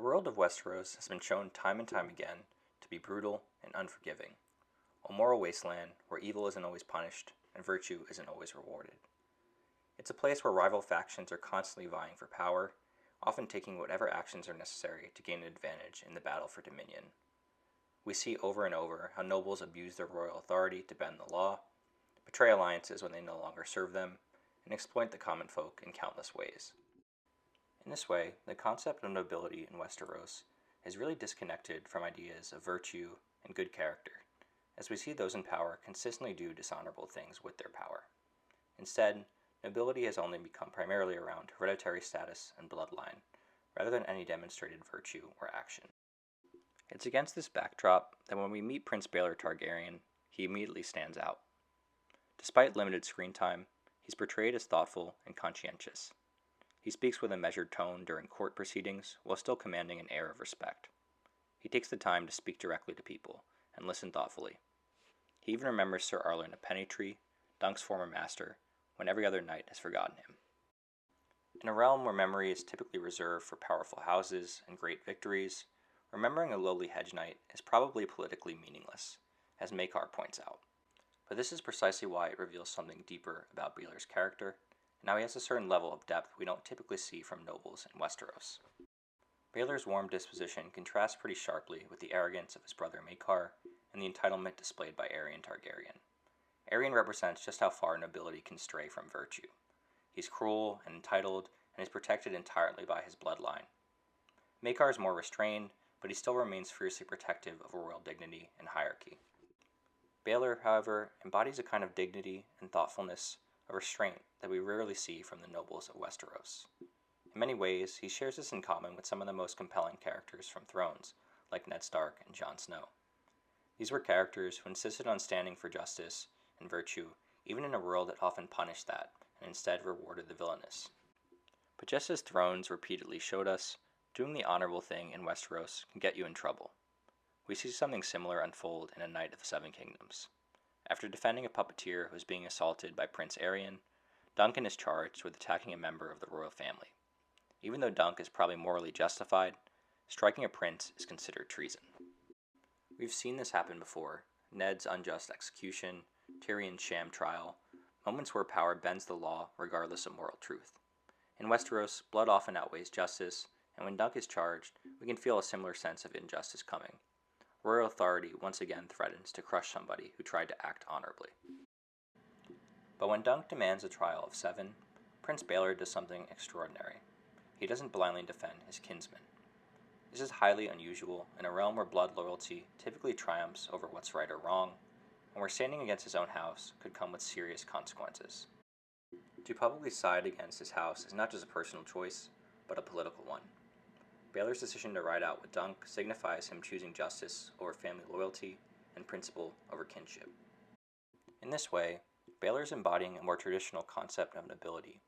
world of Westeros has been shown time and time again to be brutal and unforgiving, a moral wasteland where evil isn't always punished and virtue isn't always rewarded. It's a place where rival factions are constantly vying for power, often taking whatever actions are necessary to gain an advantage in the battle for dominion. We see over and over how nobles abuse their royal authority to bend the law, betray alliances when they no longer serve them, and exploit the common folk in countless ways. In this way, the concept of nobility in Westeros is really disconnected from ideas of virtue and good character, as we see those in power consistently do dishonorable things with their power. Instead, nobility has only become primarily around hereditary status and bloodline, rather than any demonstrated virtue or action. It's against this backdrop that when we meet Prince Baelor Targaryen, he immediately stands out. Despite limited screen time, he's portrayed as thoughtful and conscientious. He speaks with a measured tone during court proceedings while still commanding an air of respect. He takes the time to speak directly to people and listen thoughtfully. He even remembers Sir Arlen of Pennytree, Dunk's former master, when every other knight has forgotten him. In a realm where memory is typically reserved for powerful houses and great victories, remembering a lowly hedge knight is probably politically meaningless, as Maekar points out. But this is precisely why it reveals something deeper about Baelor's character, and how he has a certain level of depth we don't typically see from nobles in Westeros. Baelor's warm disposition contrasts pretty sharply with the arrogance of his brother Maekar and the entitlement displayed by IIn Targaryen. IIn represents just how far nobility can stray from virtue. He's cruel and entitled, and is protected entirely by his bloodline. Maekar is more restrained, but he still remains fiercely protective of royal dignity and hierarchy. Baelor, however, embodies a kind of dignity and thoughtfulness, a restraint that we rarely see from the nobles of Westeros. In many ways, he shares this in common with some of the most compelling characters from Thrones, like Ned Stark and Jon Snow. These were characters who insisted on standing for justice and virtue, even in a world that often punished that, and instead rewarded the villainous. But just as Thrones repeatedly showed us, doing the honorable thing in Westeros can get you in trouble. We see something similar unfold in A Knight of the Seven Kingdoms. After defending a puppeteer who was being assaulted by Prince Aryen, Duncan is charged with attacking a member of the royal family. Even though Dunk is probably morally justified, striking a prince is considered treason. We've seen this happen before: Ned's unjust execution, Tyrion's sham trial, moments where power bends the law regardless of moral truth. In Westeros, blood often outweighs justice, and when Dunk is charged, we can feel a similar sense of injustice coming. Royal authority once again threatens to crush somebody who tried to act honorably. But when Dunk demands a trial of 7, Prince Baelor does something extraordinary. He doesn't blindly defend his kinsman. This is highly unusual in a realm where blood loyalty typically triumphs over what's right or wrong, and where standing against his own house could come with serious consequences. To publicly side against his house is not just a personal choice, but a political one. Baelor's decision to ride out with Dunk signifies him choosing justice over family loyalty and principle over kinship. In this way, Baelor is embodying a more traditional concept of nobility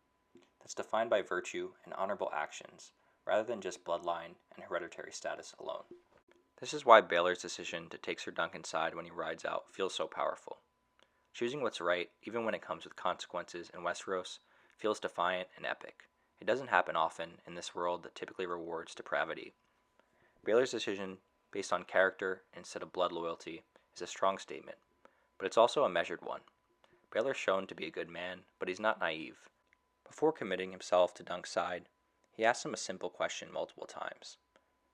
that's defined by virtue and honorable actions rather than just bloodline and hereditary status alone. This is why Baelor's decision to take Sir Duncan's side when he rides out feels so powerful. Choosing what's right, even when it comes with consequences in Westeros, feels defiant and epic. It doesn't happen often in this world that typically rewards depravity. Baelor's decision, based on character instead of blood loyalty, is a strong statement, but it's also a measured one. Baelor's shown to be a good man, but he's not naive. Before committing himself to Dunk's side, he asks him a simple question multiple times: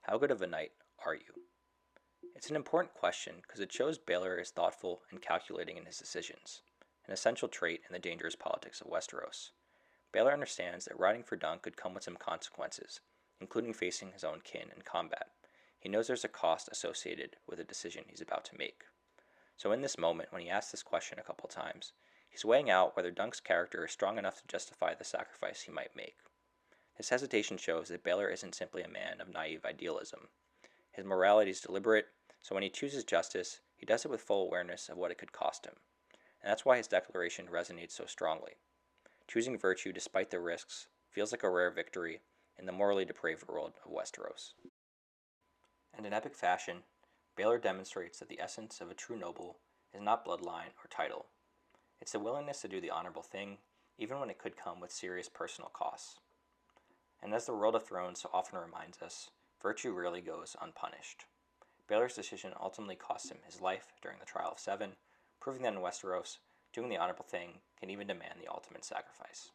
how good of a knight are you? It's an important question because it shows Baelor is thoughtful and calculating in his decisions, an essential trait in the dangerous politics of Westeros. Baelor understands that riding for Dunk could come with some consequences, including facing his own kin in combat. He knows there's a cost associated with the decision he's about to make. So in this moment, when he asks this question a couple times, he's weighing out whether Dunk's character is strong enough to justify the sacrifice he might make. His hesitation shows that Baelor isn't simply a man of naive idealism. His morality is deliberate, so when he chooses justice, he does it with full awareness of what it could cost him. And that's why his declaration resonates so strongly. Choosing virtue despite the risks feels like a rare victory in the morally depraved world of Westeros. And in epic fashion, Baelor demonstrates that the essence of a true noble is not bloodline or title. It's the willingness to do the honorable thing, even when it could come with serious personal costs. And as the world of Thrones so often reminds us, virtue rarely goes unpunished. Baelor's decision ultimately cost him his life during the Trial of Seven, proving that in Westeros, doing the honorable thing can even demand the ultimate sacrifice.